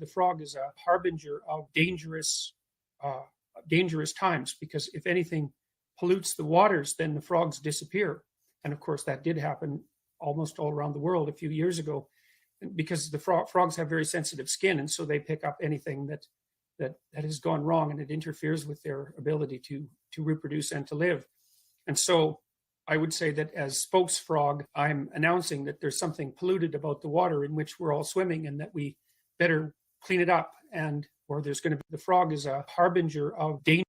the frog is a harbinger of dangerous times, because if anything pollutes the waters, then the frogs disappear. And of course, that did happen almost all around the world a few years ago, because the frogs have very sensitive skin, and so they pick up anything that has gone wrong, and it interferes with their ability to reproduce and to live. And so I would say that as spokes frog, I'm announcing that there's something polluted about the water in which we're all swimming, and that we better clean it up, and or there's going to be, the frog is a harbinger of danger.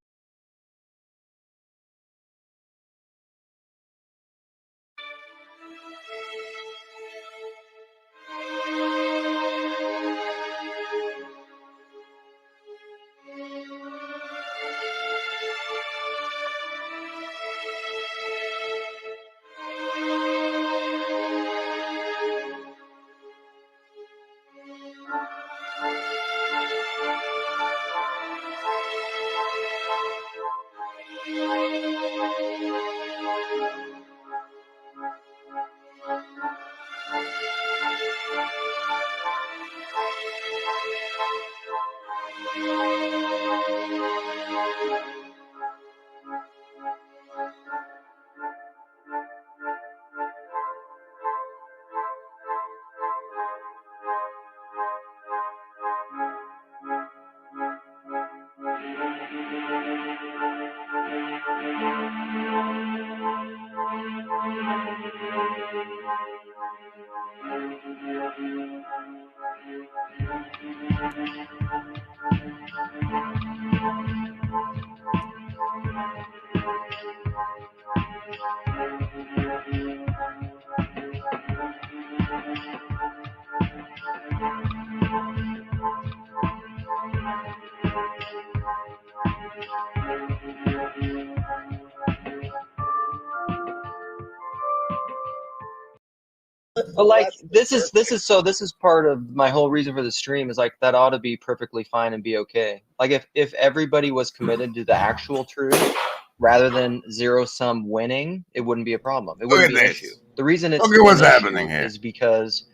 But like this is part of my whole reason for the stream, is like that ought to be perfectly fine and be okay. Like if everybody was committed to the actual truth rather than zero sum winning, it wouldn't be a problem. It wouldn't be an issue. The reason it's Look at what's happening here is because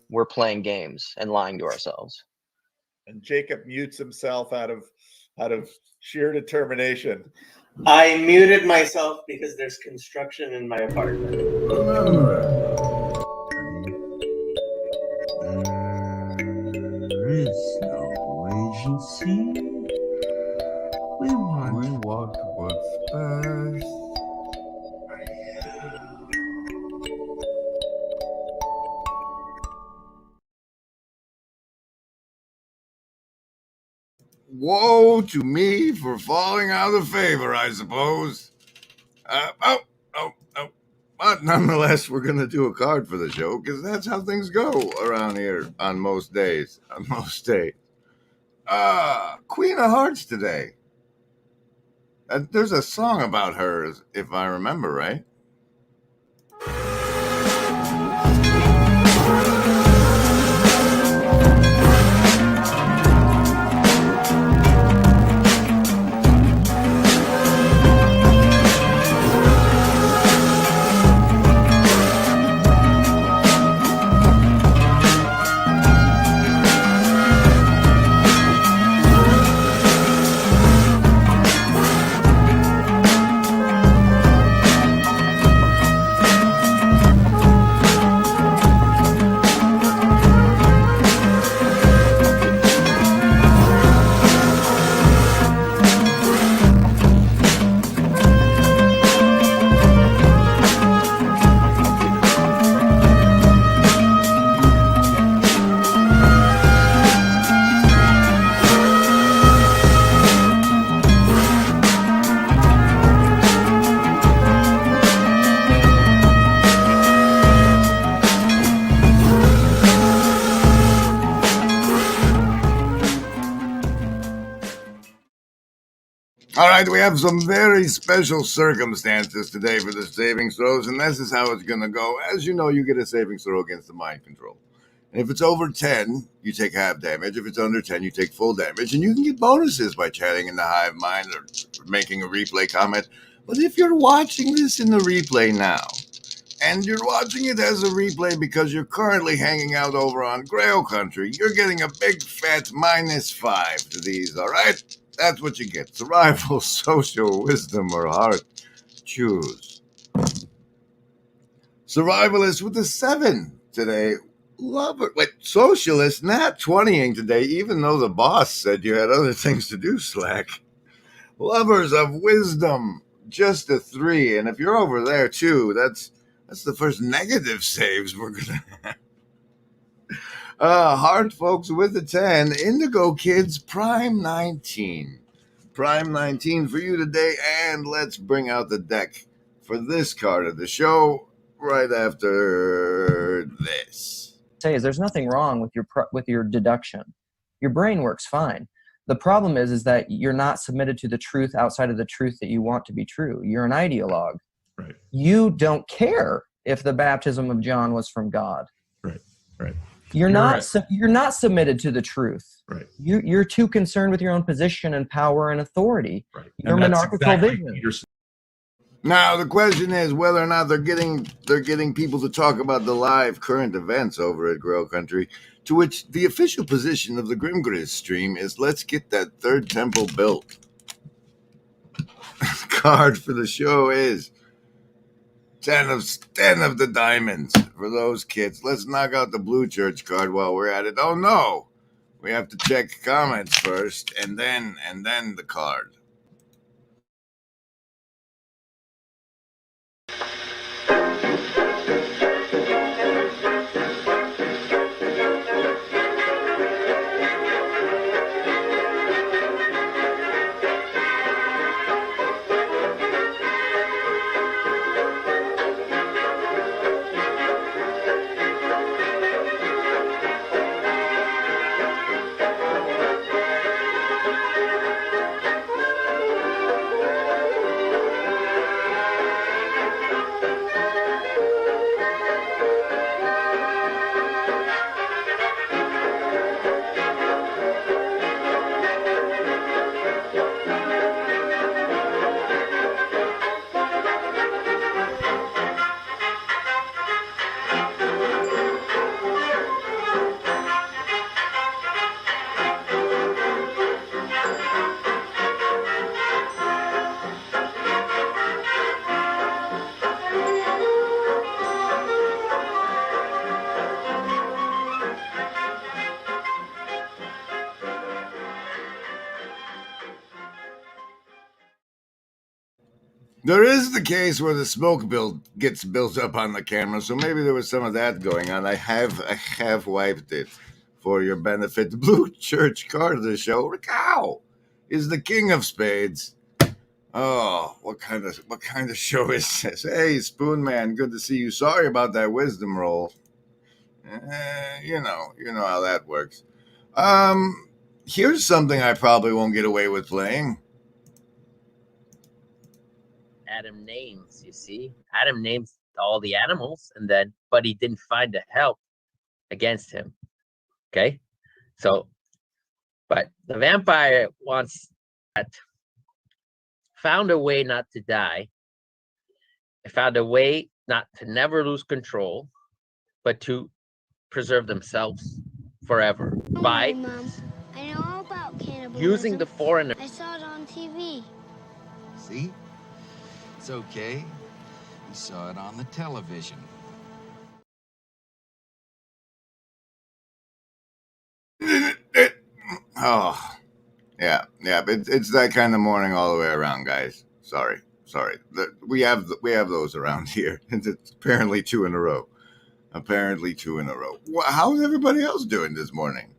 we're playing games and lying to ourselves. And Jacob mutes himself out of sheer determination. I muted myself because there's construction in my apartment. There is no agency. We want what's best. Woe to me for falling out of favor, I suppose. But nonetheless, we're going to do a card for the show, because that's how things go around here on most days. Queen of Hearts today. There's a song about her, if I remember right. All right, we have some very special circumstances today for the savings throws, and this is how it's going to go. As you know, you get a savings throw against the mind control. And if it's over 10, you take half damage. If it's under 10, you take full damage. And you can get bonuses by chatting in the hive mind or making a replay comment. But if you're watching this in the replay now, and you're watching it as a replay because you're currently hanging out over on Grail Country, you're getting a big fat -5 to these, all right? That's what you get. Survival, social, wisdom, or heart. Choose. Survivalist with a 7 today. Lover, wait, socialist, not 20ing today, even though the boss said you had other things to do, Slack. Lovers of wisdom, just a 3. And if you're over there too, that's the first negative saves we're gonna have. Heart folks with a 10. Indigo kids, prime 19. Prime 19 for you today, and let's bring out the deck for this card of the show right after this. Say is there's nothing wrong with your deduction. Your brain works fine. The problem is that you're not submitted to the truth outside of the truth that you want to be true. You're an ideologue. Right. You don't care if the baptism of John was from God. Right. You're not submitted to the truth. Right. You're too concerned with your own position and power and authority. Right. Your monarchical vision. Now the question is whether or not they're getting people to talk about the live current events over at Grail Country, to which the official position of the Grimgriz stream is let's get that third temple built. The card for the show is 10 of the diamonds for those kids. Let's knock out the Blue Church card while we're at it. Oh no, we have to check comments first, and then the card. There is the case where the smoke gets built up on the camera, so maybe there was some of that going on. I have wiped it for your benefit. The Blue Church card of the show, Rascal, is the king of spades. Oh, what kind of show is this? Hey, Spoon Man, good to see you. Sorry about that wisdom roll. You know how that works. Here's something I probably won't get away with playing. Adam names, you see. Adam names all the animals, but he didn't find the help against him. Okay? So, but the vampire found a way not to die. Found a way not to never lose control, but to preserve themselves forever by Mom, I know all about cannibalism. using the foreigner. I saw it on TV. See? It's okay. You saw it on the television. Oh, yeah. It's that kind of morning all the way around, guys. Sorry. We have those around here. It's apparently 2 in a row. How's everybody else doing this morning?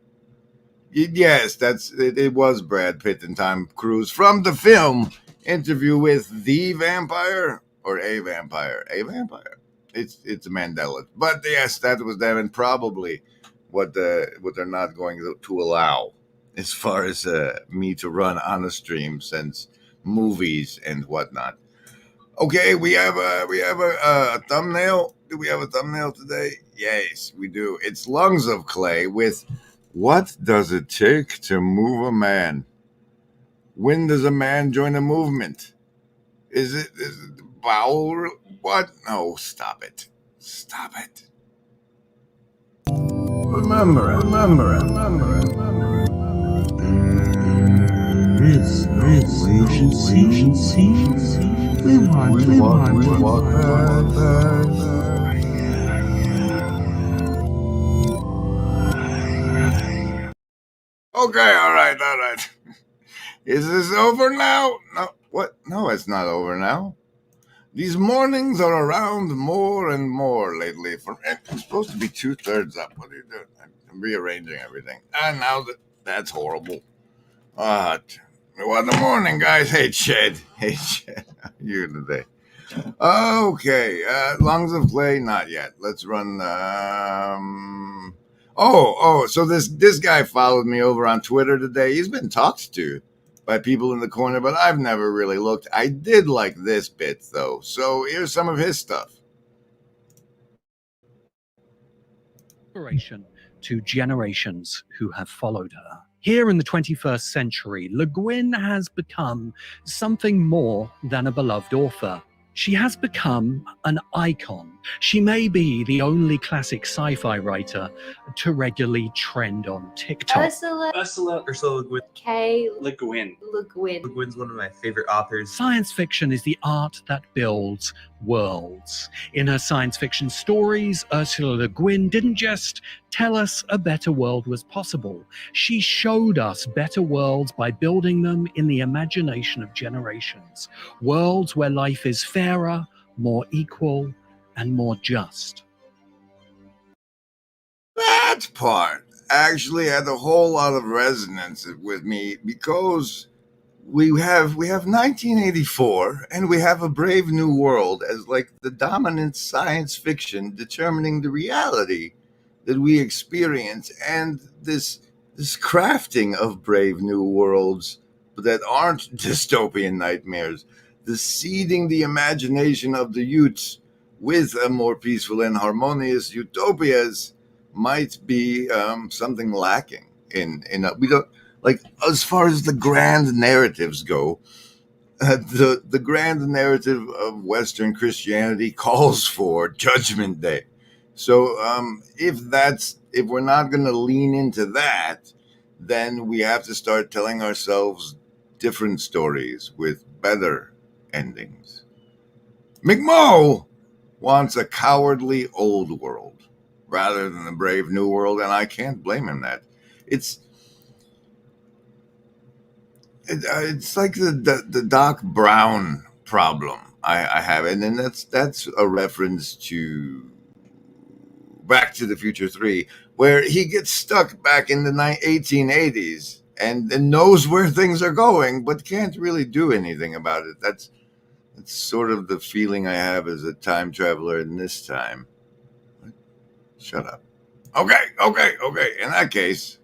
Yes, it was Brad Pitt and Tom Cruise from the film Interview with the Vampire or a Vampire. It's a Mandela, but yes, that was them, and probably what they're not going to allow as far as me to run on a stream, since movies and whatnot. Okay, we have a thumbnail. Do we have a thumbnail today? Yes, we do. It's Lungs of Clay with "What Does It Take to Move a Man?" When does a man join a movement? Is it bowel? What? No, stop it. Stop it. Remember it. This we walk past. Okay, all right. Is this over now? No, what? No, it's not over now. These mornings are around more and more lately. It's supposed to be 2/3 up. What are you doing? I'm rearranging everything. And now that's horrible. Well, the morning, guys. Hey, Ched. How are you today? Okay, Lungs of Clay, not yet. Let's run. So this guy followed me over on Twitter today. He's been talked to by people in the corner, but I've never really looked. I did like this bit though, so here's some of his stuff. To generations who have followed her. Here in the 21st century, Le Guin has become something more than a beloved author. She has become an icon. She may be the only classic sci-fi writer to regularly trend on TikTok. Ursula Le Guin. K. Le Guin. Le Guin. Le Guin's one of my favorite authors. Science fiction is the art that builds worlds. In her science fiction stories, Ursula Le Guin didn't just tell us a better world was possible. She showed us better worlds by building them in the imagination of generations. Worlds where life is fairer, more equal, and more just. That part actually had a whole lot of resonance with me because we have 1984 and we have A Brave New World as like the dominant science fiction determining the reality that we experience, and this crafting of brave new worlds that aren't dystopian nightmares, the seeding the imagination of the youths with a more peaceful and harmonious utopias might be something lacking in we don't like, as far as the grand narratives go. The grand narrative of Western Christianity calls for Judgment Day. So if we're not going to lean into that, then we have to start telling ourselves different stories with better endings. McMo wants a cowardly old world rather than a brave new world, and I can't blame him that. It's like the Doc Brown problem I have, and then that's a reference to Back to the Future 3, where he gets stuck back in the 1880s and knows where things are going, but can't really do anything about it. That's sort of the feeling I have as a time traveler in this time. Shut up. Okay. In that case,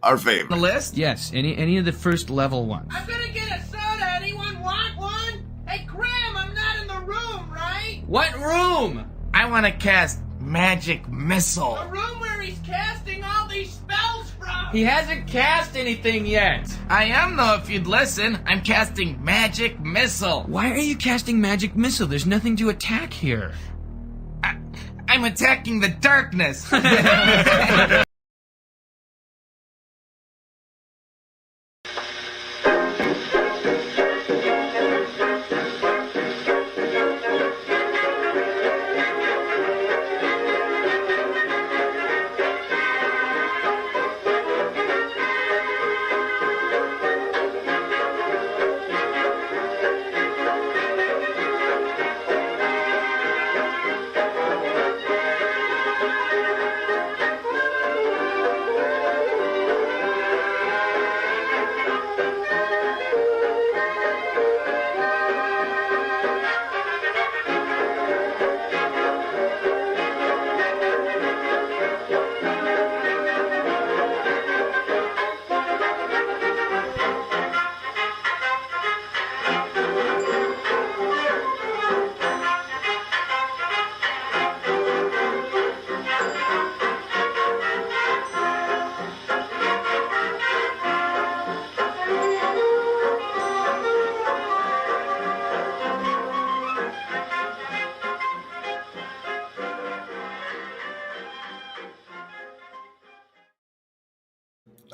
our favorite. The list? Yes, any of the first level ones. I'm gonna get a soda. Anyone want one? Hey, Graham, I'm not in the room, right? What room? I want to cast Magic Missile. The room where he's casting all these spells from. He hasn't cast anything yet. I am, though, if you'd listen. I'm casting Magic Missile. Why are you casting Magic Missile? There's nothing to attack here. I'm attacking the darkness.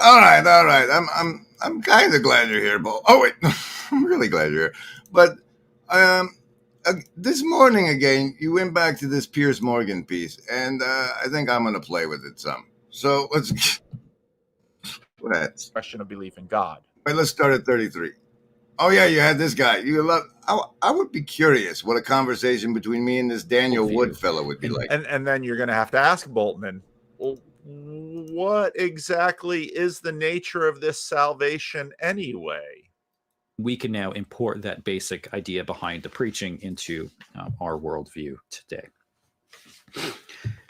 All right, all right. I'm kind of glad you're here, Bo. Oh wait, I'm really glad you're here. But this morning again, you went back to this Piers Morgan piece, and I think I'm going to play with it some. So let's Question of belief in God. Wait, let's start at 33. Oh yeah, you had this guy. You love. I would be curious what a conversation between me and this Daniel Wood fellow would be like. And then you're going to have to ask Boltman, well, what exactly is the nature of this salvation anyway? We can now import that basic idea behind the preaching into our worldview today.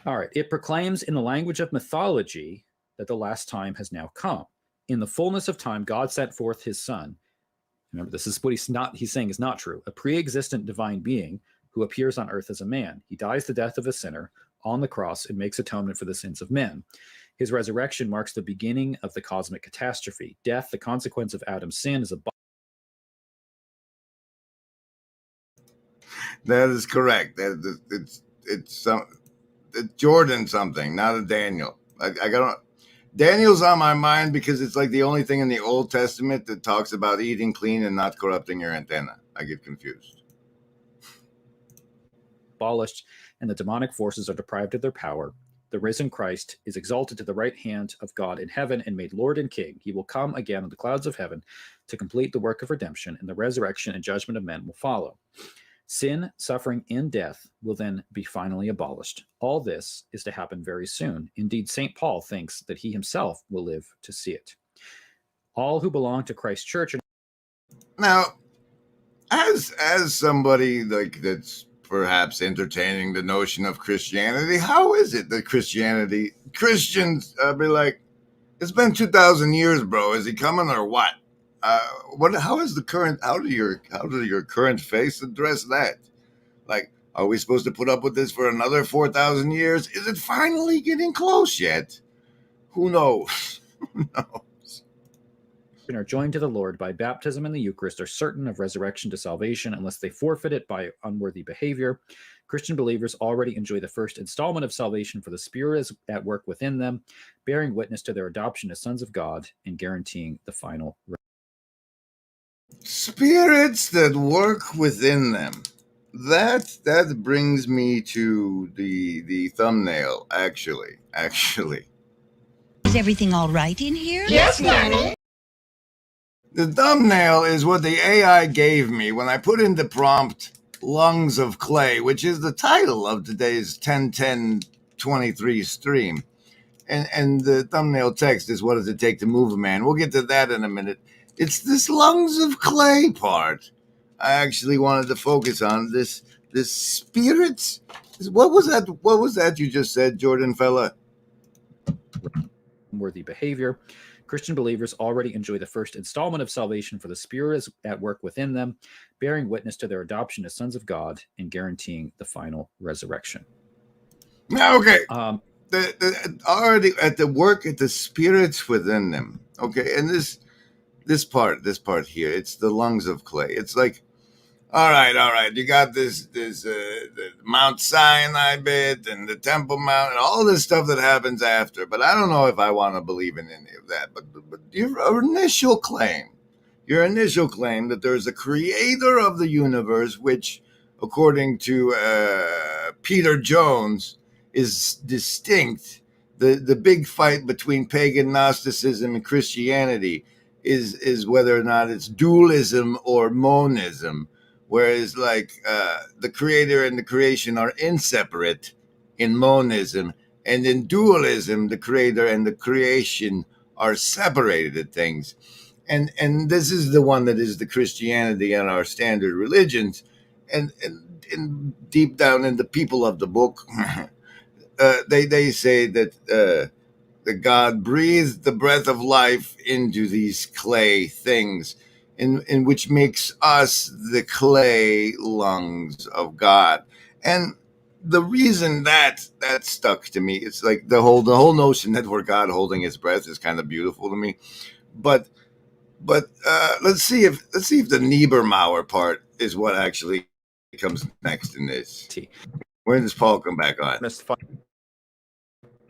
All right. It proclaims in the language of mythology that the last time has now come. In the fullness of time, God sent forth his son. Remember, this is what he's saying is not true. A pre-existent divine being who appears on earth as a man. He dies the death of a sinner on the cross and makes atonement for the sins of men. His resurrection marks the beginning of the cosmic catastrophe. Death, the consequence of Adam's sin, is a That is correct. It's Jordan something, not a Daniel. I got Daniel's on my mind because it's like the only thing in the Old Testament that talks about eating clean and not corrupting your antenna. I get confused. Abolished, and the demonic forces are deprived of their power. The risen Christ is exalted to the right hand of God in heaven and made Lord and King. He will come again on the clouds of heaven to complete the work of redemption, and the resurrection and judgment of men will follow. Sin, suffering, and death will then be finally abolished. All this is to happen very soon. Indeed, St. Paul thinks that he himself will live to see it. All who belong to Christ's church. Now, as somebody like that's perhaps entertaining the notion of Christianity, how is it that Christians be like, it's been 2,000 years, bro. Is he coming or what? How do your current faith address that? Like, are we supposed to put up with this for another 4,000 years? Is it finally getting close yet? Who knows? Who knows? And are joined to the Lord by baptism and the Eucharist are certain of resurrection to salvation unless they forfeit it by unworthy behavior. Christian believers already enjoy the first installment of salvation, for the Spirit is at work within them, bearing witness to their adoption as sons of God and guaranteeing the final spirits that work within them. That brings me to the thumbnail, actually. Is everything all right in here? Yes, Daddy. The thumbnail is what the AI gave me when I put in the prompt Lungs of Clay, which is the title of today's 10-10-23 stream. And the thumbnail text is, what does it take to move a man? We'll get to that in a minute. It's this lungs of clay part I actually wanted to focus on. This spirits. What was that you just said, Jordan fella? worthy behavior. Christian believers already enjoy the first installment of salvation, for the Spirit is at work within them, bearing witness to their adoption as sons of God and guaranteeing the final resurrection. Okay. Already at the work at the spirits within them. Okay, and this part here, it's the lungs of clay. It's like, all right, you got this the Mount Sinai bit and the Temple Mount and all this stuff that happens after, but I don't know if I want to believe in any of that. But your initial claim that there's a creator of the universe, which, according to Peter Jones, is distinct. The big fight between pagan Gnosticism and Christianity is whether or not it's dualism or monism, whereas like the creator and the creation are inseparate in monism, and in dualism the creator and the creation are separated things. And this is the one that is the Christianity and our standard religions, and deep down in the people of the book they say that God breathed the breath of life into these clay things, in which makes us the clay lungs of God. And the reason that stuck to me, it's like the whole notion that we're God holding his breath is kind of beautiful to me. But let's see if the Niebermauer part is what actually comes next in this. When does Paul come back on?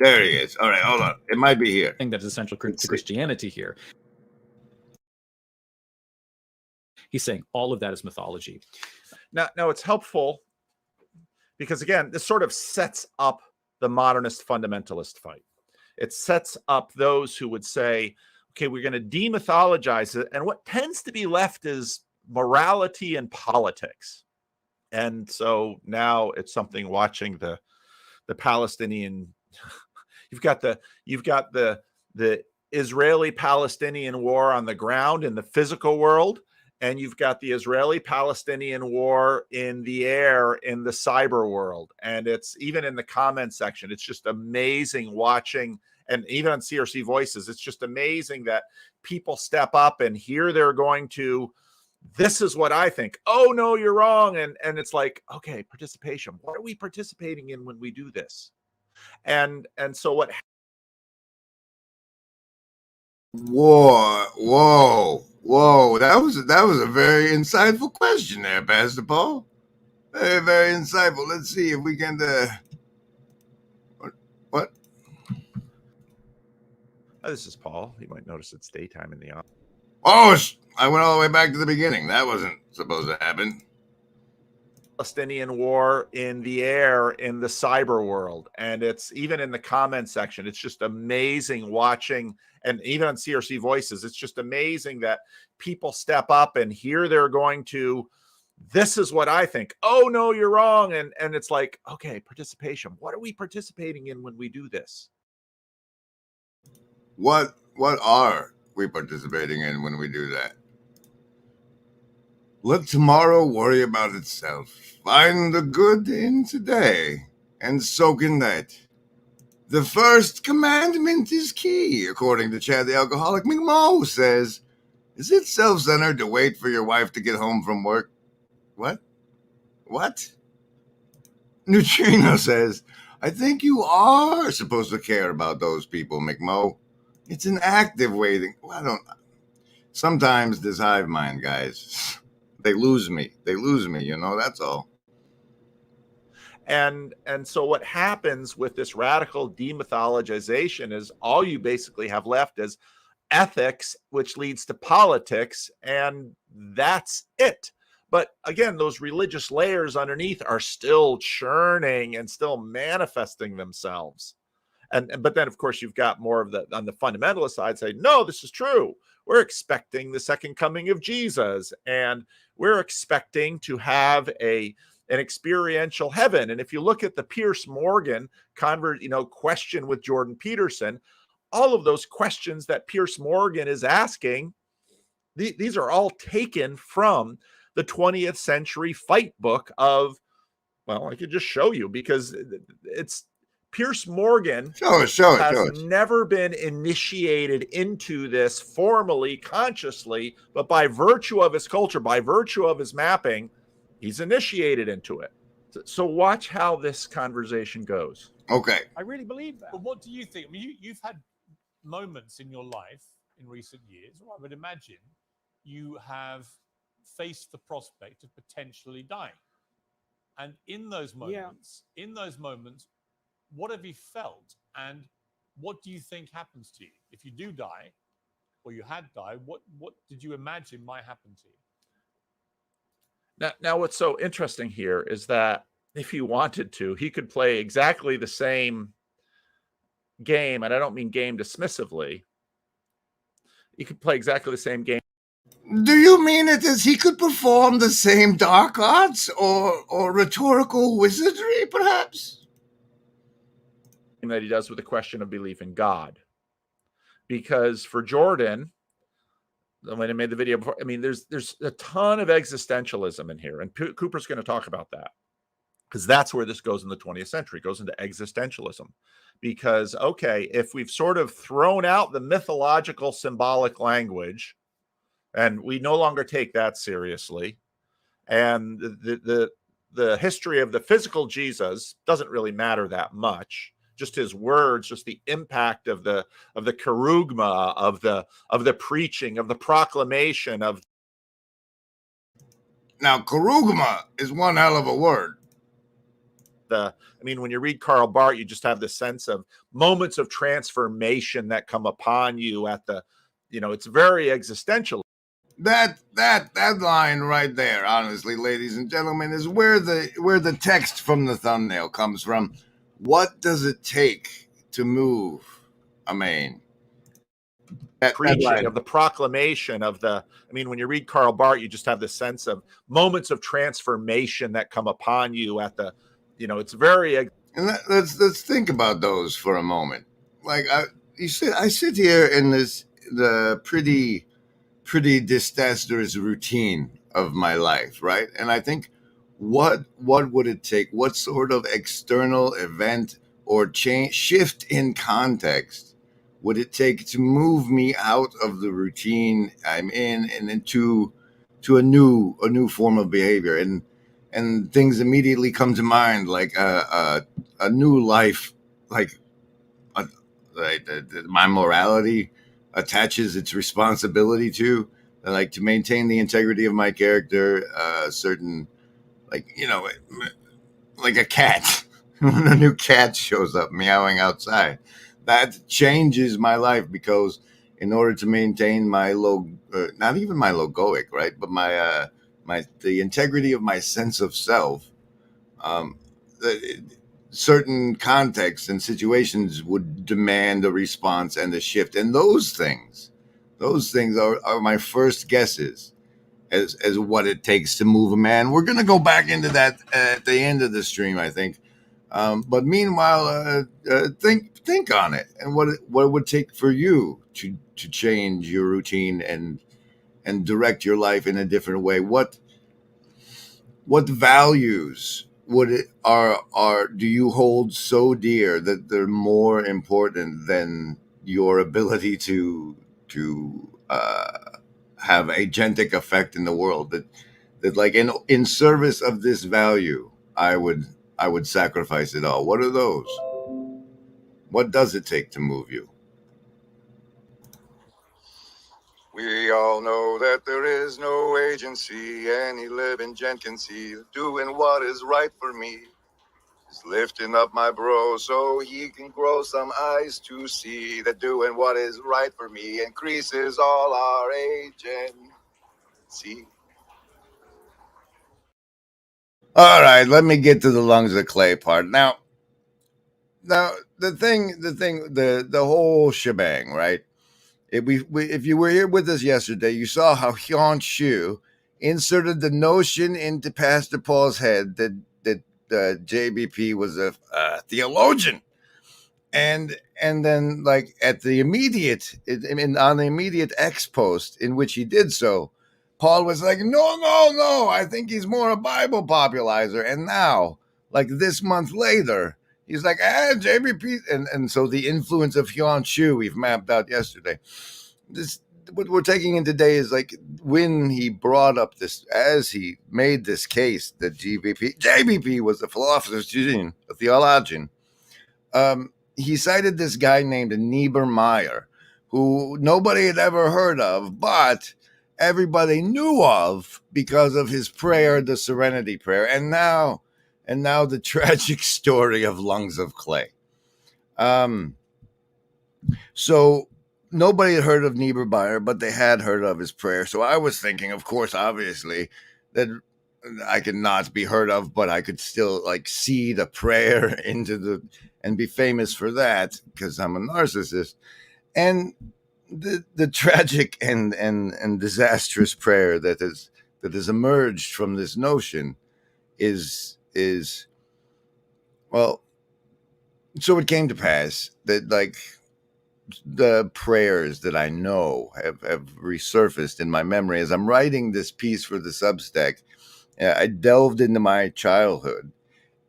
There he is. All right, hold on. It might be here. Thing that is essential to Christianity here. He's saying all of that is mythology. Now it's helpful because, again, this sort of sets up the modernist fundamentalist fight. It sets up those who would say, okay, we're going to demythologize it. And what tends to be left is morality and politics. And so now it's something watching the Palestinian, you've got the Israeli-Palestinian war on the ground in the physical world, and you've got the Israeli-Palestinian war in the air in the cyber world. And it's even in the comment section, it's just amazing watching, and even on CRC Voices, it's just amazing that people step up and here they're going to, this is what I think. Oh, no, you're wrong. And it's like, okay, participation. What are we participating in when we do this? And so what? Whoa. That was a very insightful question there, Pastor Paul. Very, very insightful. Let's see if we can what? This is Paul. You might notice it's daytime in the office. Oh, I went all the way back to the beginning. That wasn't supposed to happen. Palestinian war in the air in the cyber world. And it's even in the comment section, it's just amazing watching, and even on CRC Voices, it's just amazing that people step up and here they're going to, this is what I think. Oh, no, you're wrong. And it's like, okay, participation. What are we participating in when we do this? What are we participating in when we do that? Let tomorrow worry about itself. Find the good in today and soak in that. The first commandment is key, according to Chad the Alcoholic. McMo says, is it self-centered to wait for your wife to get home from work? What? Neutrino says, I think you are supposed to care about those people, McMo. It's an active waiting. Well, sometimes this hive mind, guys, they lose me, that's all. And so what happens with this radical demythologization is all you basically have left is ethics, which leads to politics, and that's it. But again, those religious layers underneath are still churning and still manifesting themselves. But then, of course, you've got more of on the fundamentalist side say, no, this is true. We're expecting the second coming of Jesus, and we're expecting to have an experiential heaven. And if you look at the Pierce Morgan question with Jordan Peterson, all of those questions that Pierce Morgan is asking, these are all taken from the 20th century fight book of, well, I could just show you because it's Pierce Morgan has never been initiated into this formally, consciously, but by virtue of his culture, by virtue of his mapping, he's initiated into it. So watch how this conversation goes. Okay. I really believe that. But what do you think? I mean, you've had moments in your life in recent years, or I would imagine you have faced the prospect of potentially dying. And in those moments, what have you felt, and what do you think happens to you if you do die, or you had died? What did you imagine might happen to you? Now, what's so interesting here is that if he wanted to, he could play exactly the same game, and I don't mean game dismissively. He could play exactly the same game. Do you mean it as he could perform the same dark arts or rhetorical wizardry, perhaps? That he does with the question of belief in God. Because for Jordan, when I made the video before, I mean, there's a ton of existentialism in here, and Cooper's going to talk about that because that's where this goes in the 20th century. It goes into existentialism because, okay, if we've sort of thrown out the mythological symbolic language and we no longer take that seriously, and the history of the physical Jesus doesn't really matter that much. Just his words, just the impact of the kerugma, of the preaching, of the proclamation of. Now, kerugma is one hell of a word. the, I mean, when you read Karl Barth, you just have this sense of moments of transformation that come upon you at the, it's very existential. That line right there, honestly, ladies and gentlemen, is where the text from the thumbnail comes from. What does it take to move a man? Preaching of the proclamation of the, I mean, when you read Karl Barth, you just have this sense of moments of transformation that come upon you at the, it's very. And let's think about those for a moment. Like I sit here in the pretty disastrous routine of my life, right? And I think, what would it take? What sort of external event or shift in context would it take to move me out of the routine I'm in and into a new form of behavior? And things immediately come to mind, like a new life, like my morality attaches its responsibility to, like, to maintain the integrity of my character. Certain, like, like a cat. When a new cat shows up meowing outside, that changes my life, because in order to maintain my not even my logoic, right, but my the integrity of my sense of self, certain contexts and situations would demand a response and a shift. And those things are my first guesses as what it takes to move a man. We're going to go back into that at the end of the stream, I think. But meanwhile, think on it, and what it would take for you to change your routine and direct your life in a different way. What values do you hold so dear that they're more important than your ability to have agentic effect in the world? That like, in service of this value, I would sacrifice it all. What are those? What does it take to move you? We all know that there is no agency any living gent can see. Doing what is right for me is lifting up my bro so he can grow some eyes to see that doing what is right for me increases all our agency. All right, let me get to the lungs of clay part. Now the whole shebang, right? If you were here with us yesterday, you saw how Hyun Shu inserted the notion into Pastor Paul's head that JBP was a theologian, and then, like, at the immediate on the immediate X post in which he did so, Paul was like, no, I think he's more a Bible popularizer. And now, like this month later, he's like, JBP. And so the influence of Hyun Shu we've mapped out yesterday. What we're taking in today is, like, when he brought up this, as he made this case that JBP was a philosopher, a theologian. He cited this guy named Niebuhr Meyer, who nobody had ever heard of, but everybody knew of because of his prayer, the Serenity Prayer, and now the tragic story of Lungs of Clay. So nobody had heard of Niebuhr Meyer, but they had heard of his prayer. So I was thinking, of course, obviously, that I could not be heard of, but I could still, like, see the prayer and be famous for that because I'm a narcissist. And the tragic and disastrous prayer that has emerged from this notion is well, so it came to pass that, like, the prayers that I know have resurfaced in my memory as I'm writing this piece for the Substack. I delved into my childhood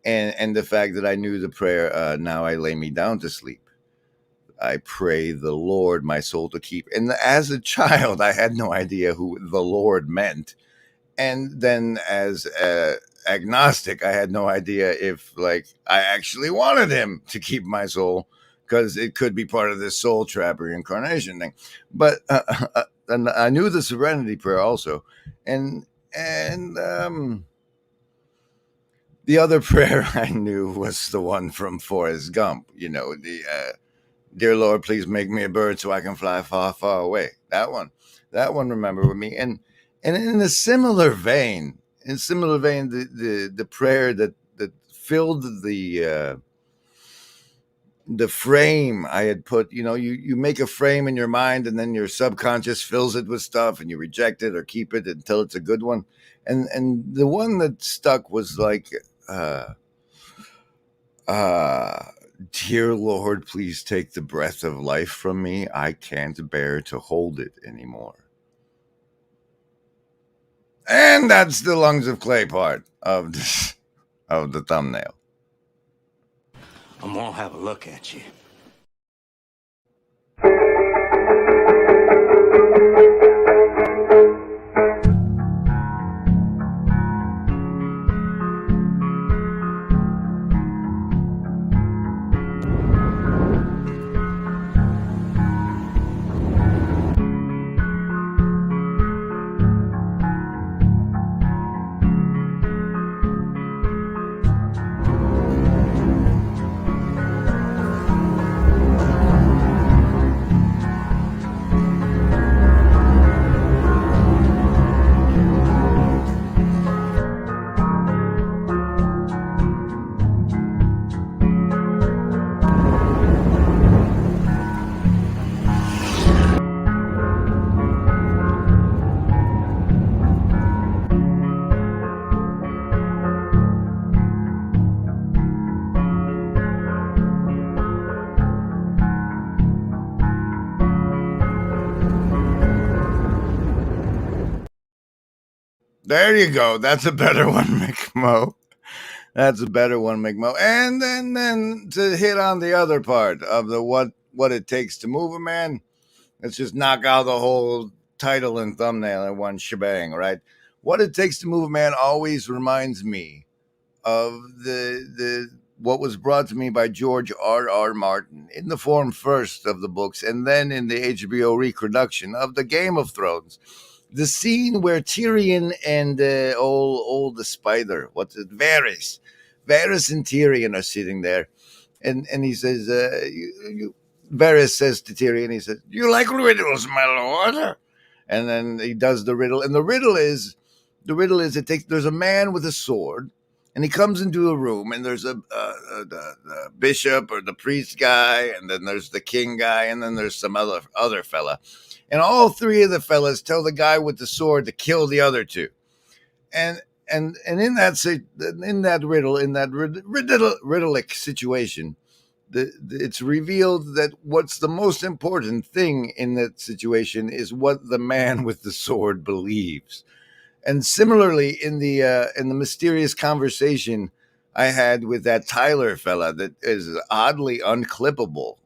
and the fact that I knew the prayer, now I lay me down to sleep. I pray the Lord my soul to keep. And as a child, I had no idea who the Lord meant. And then as agnostic, I had no idea if, like, I actually wanted him to keep my soul, because it could be part of this soul trap reincarnation thing. But and I knew the Serenity Prayer also. And The other prayer I knew was the one from Forrest Gump. You know, the "Dear Lord, please make me a bird so I can fly far, far away." That one, remember with me. And in a similar vein, the prayer that filled the frame I had put. You know, you make a frame in your mind, and then your subconscious fills it with stuff, and you reject it or keep it until it's a good one. And the one that stuck was like, "Dear Lord, please take the breath of life from me. I can't bear to hold it anymore." And that's the lungs of clay part of the thumbnail. I'm gonna have a look at you. There you go. That's a better one, McMo. That's a better one, McMo. And then to hit on the other part of the what it takes to move a man, let's just knock out the whole title and thumbnail in one shebang, right? What it takes to move a man always reminds me of the what was brought to me by George R.R. Martin in the form first of the books and then in the HBO reproduction of the Game of Thrones. The scene where Tyrion and old the spider, what's it, Varys and Tyrion are sitting there, and he says, Varys says to Tyrion, he says, "You like riddles, my lord?" And then he does the riddle, and the riddle is there's a man with a sword, and he comes into a room, and there's the bishop or the priest guy, and then there's the king guy, and then there's some other fella. And all three of the fellas tell the guy with the sword to kill the other two. And in that riddleic situation, it's revealed that what's the most important thing in that situation is what the man with the sword believes. And similarly, in the mysterious conversation I had with that Tyler fella that is oddly unclippable,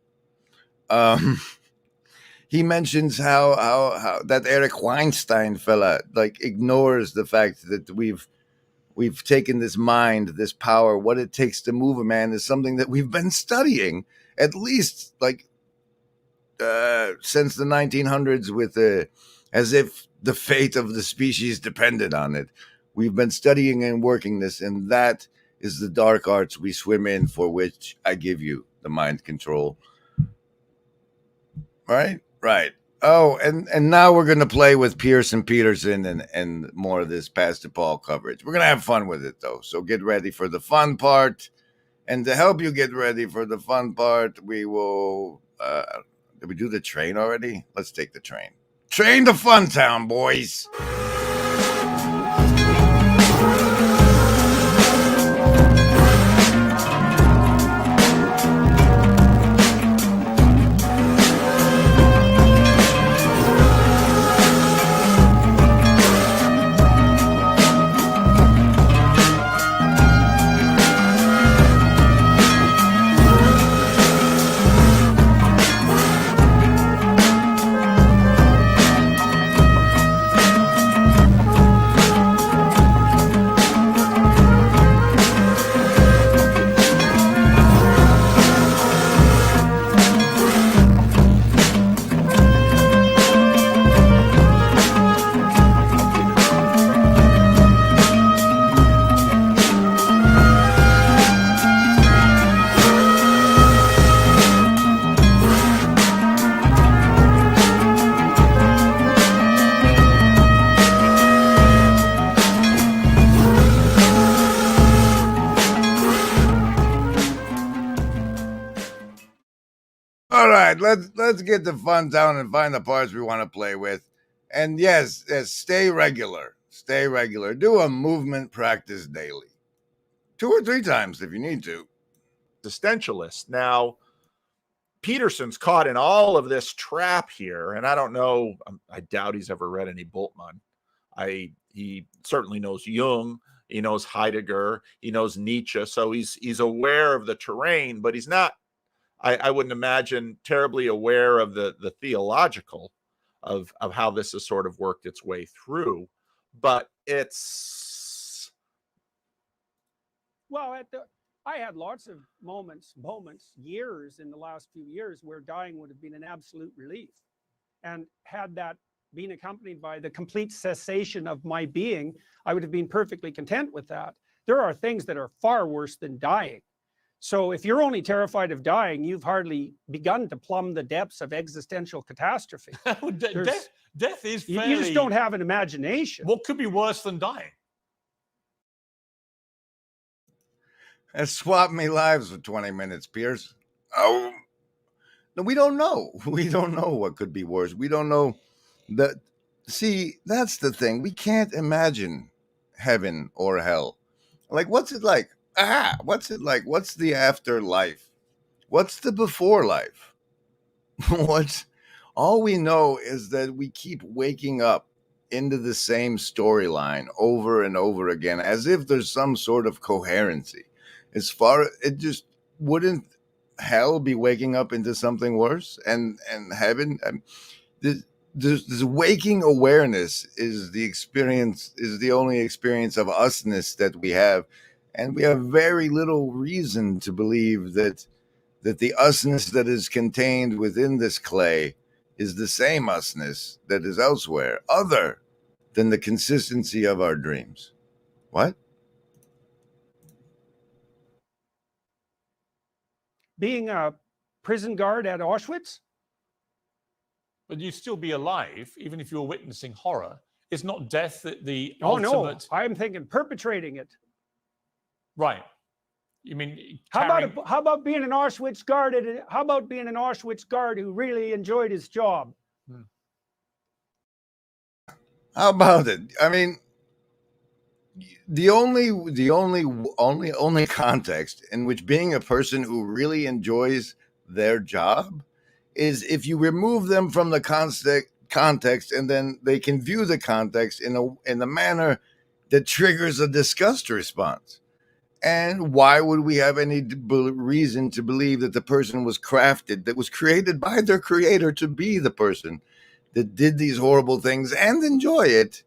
he mentions how that Eric Weinstein fella like ignores the fact that we've taken this mind, this power, what it takes to move a man is something that we've been studying at least like since the 1900s with as if the fate of the species depended on it. We've been studying and working this, and that is the dark arts we swim in, for which I give you the mind control. Right. Oh, and now we're going to play with Pearson Peterson and more of this Pastor Paul coverage. We're going to have fun with it, though. So get ready for the fun part. And to help you get ready for the fun part, we will... did we do the train already? Let's take the train. Train to Fun Town, boys. All right, let's get the fun down and find the parts we want to play with. And yes, stay regular. Stay regular. Do a movement practice daily. 2 or 3 times if you need to. Existentialist. Now, Peterson's caught in all of this trap here, and I don't know. I doubt he's ever read any Bultmann. He certainly knows Jung. He knows Heidegger. He knows Nietzsche. So he's aware of the terrain, but he's not. I wouldn't imagine terribly aware of the theological of how this has sort of worked its way through. But it's well, I had lots of moments, years in the last few years where dying would have been an absolute relief. And had that been accompanied by the complete cessation of my being, I would have been perfectly content with that. There are things that are far worse than dying. So if you're only terrified of dying, you've hardly begun to plumb the depths of existential catastrophe. Death is fairly... You just don't have an imagination. What could be worse than dying? And swap me lives for 20 minutes, Pierce. Oh, no, we don't know. We don't know what could be worse. We don't know that. See, that's the thing. We can't imagine heaven or hell. Like, what's it like? What's it like? What's the afterlife? What's the before life? All we know is that we keep waking up into the same storyline over and over again, as if there's some sort of coherency. It just wouldn't hell be waking up into something worse, and heaven. This waking awareness is the only experience of usness that we have. And we have very little reason to believe that the usness that is contained within this clay is the same usness that is elsewhere, other than the consistency of our dreams. What? Being a prison guard at Auschwitz? But you'd still be alive, even if you're witnessing horror. It's not death that the ultimate... no, I'm thinking perpetrating it. Right. You mean how about being an Auschwitz guard? How about being an Auschwitz guard who really enjoyed his job? How about it? I mean, the only context in which being a person who really enjoys their job is if you remove them from the context, and then they can view the context in a manner that triggers a disgust response. And why would we have any reason to believe that the person was created by their creator to be the person that did these horrible things and enjoy it?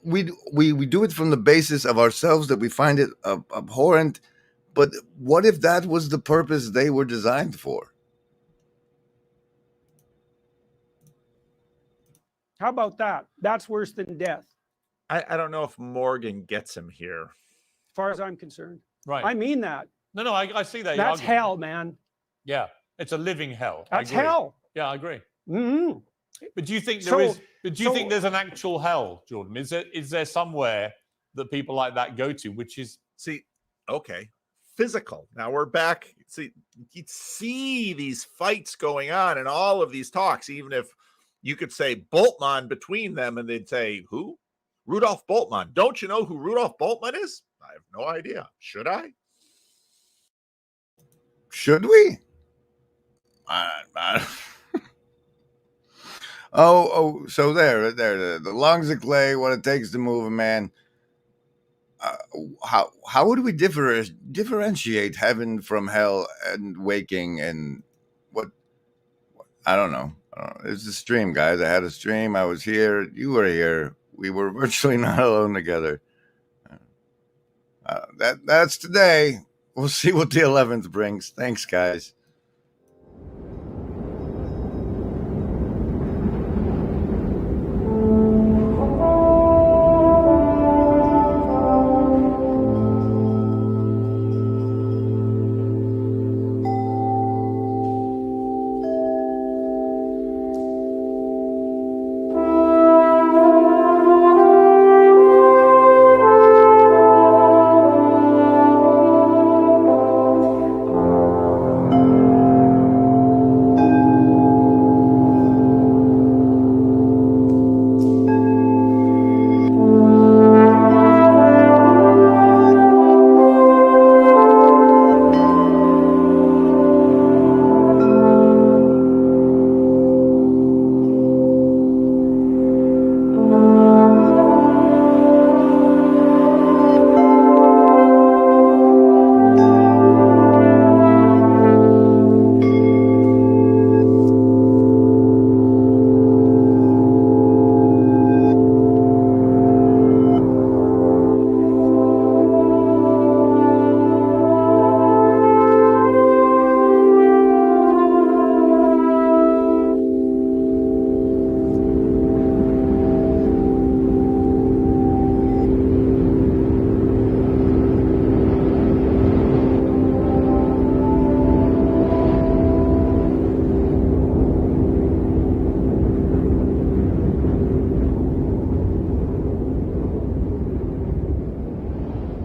We do it from the basis of ourselves, that we find it abhorrent. But what if that was the purpose they were designed for? How about that? That's worse than death. I don't know if Morgan gets him here. As far as I'm concerned. Right. I mean that. No, I see that. That's hell, man. Yeah, it's a living hell. That's hell. Yeah, I agree. Mm-hmm. But do you think think there's an actual hell, Jordan? Is there somewhere that people like that go to, which is physical? Now we're back. See, you'd see these fights going on and all of these talks, even if you could say Bultmann between them, and they'd say, who? Rudolf Bultmann. Don't you know who Rudolf Bultmann is? I have no idea. Should I? Should we? So there, the lungs of clay, what it takes to move a man. How would we differentiate heaven from hell and waking and what? I don't know. It's a stream, guys. I had a stream. I was here. You were here. We were virtually not alone together. That's today. We'll see what the 11th brings. Thanks, guys.